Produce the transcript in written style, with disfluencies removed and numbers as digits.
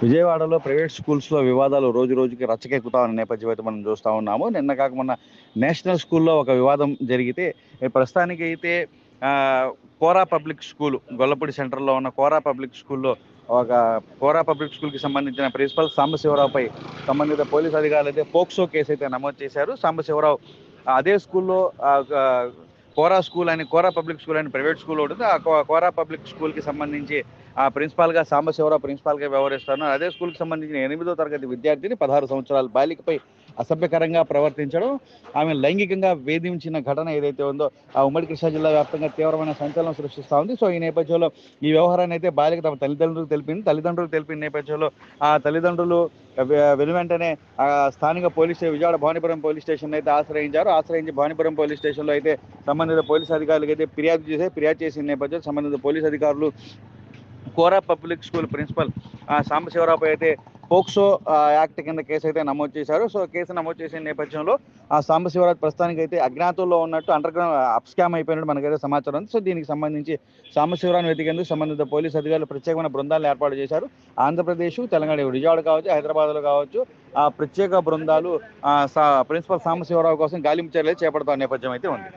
విజయవాడలో ప్రైవేట్ స్కూల్స్‌లో వివాదాలు రోజు రోజుకి రచ్చకెక్కుతా ఉన్న నేపథ్యం అయితే మనం చూస్తా ఉన్నాము. నిన్న కాక మొన్న నేషనల్ స్కూల్‌లో ఒక వివాదం జరిగితే ప్రస్తుతానికైతే కోరా పబ్లిక్ స్కూల్ గొల్లపూడి సెంటర్‌లో ఉన్న కోరా పబ్లిక్ స్కూల్‌లో ఒక కోరా పబ్లిక్ స్కూల్‌కి సంబంధించిన ప్రిన్సిపల్ సాంబశివరావుపై సంబంధిత పోలీసు అధికారులైతే పోక్సో కేసు అయితే నమోదు చేశారు. సాంబశివరావు అదే స్కూల్‌లో కోరా పబ్లిక్ స్కూల్ అని ప్రైవేట్ స్కూల్ ఒకటి ఉంది. కోరా పబ్లిక్ స్కూల్‌కి సంబంధించి ప్రిన్సిపాల్‌గా సాంబశివరావు ప్రిన్సిపాల్‌గా వ్యవహరిస్తున్నారు. అదే స్కూల్‌కి సంబంధించిన 8వ తరగతి విద్యార్థిని 16 సంవత్సరాల బాలికపై అసభ్యకరంగా ప్రవర్తించడం, ఆమె లైంగికంగా వేధించిన ఘటన ఏదైతే ఉందో ఆ ఉమ్మడి కృష్ణా జిల్లా వ్యాప్తంగా తీవ్రమైన సంచలనం సృష్టిస్తూ ఉంది. సో ఈ నేపథ్యంలో ఈ వ్యవహారాన్ని అయితే బాలిక తమ తల్లిదండ్రులకు తెలిపింది. తల్లిదండ్రులకు తెలిపిన నేపథ్యంలో ఆ తల్లిదండ్రులు వెనువెంటనే స్థానిక విజయవాడ భవానీపురం పోలీస్ స్టేషన్ అయితే ఆశ్రయించి భవానీపురం పోలీస్ స్టేషన్లో అయితే సంబంధిత పోలీసు అధికారులకు అయితే ఫిర్యాదు చేసిన నేపథ్యంలో సంబంధిత పోలీసు అధికారులు కోరా పబ్లిక్ స్కూల్ ప్రిన్సిపల్ సాంబశివరావుపై అయితే పోక్సో యాక్ట్ కింద కేసు అయితే నమోదు చేశారు. సో కేసు నమోదు చేసిన నేపథ్యంలో సాంబశివరావు ప్రస్తుతానికి అయితే అజ్ఞాతంలో ఉన్నట్టు అండర్ గ్రౌండ్ అప్స్కామ్ అయిపోయినట్టు మనకైతే సమాచారం ఉంది. సో దీనికి సంబంధించి సాంబశివరావుని వెతికేందుకు సంబంధిత పోలీసు అధికారులు ప్రత్యేకమైన బృందాలను ఏర్పాటు చేశారు. ఆంధ్రప్రదేశ్, తెలంగాణ, విజయవాడ కావచ్చు, హైదరాబాద్లో కావచ్చు ప్రత్యేక బృందాలు ప్రిన్సిపల్ సాంబశివరావు కోసం గాలింపు చర్యలు చేపడుతున్న నేపథ్యం అయితే ఉంది.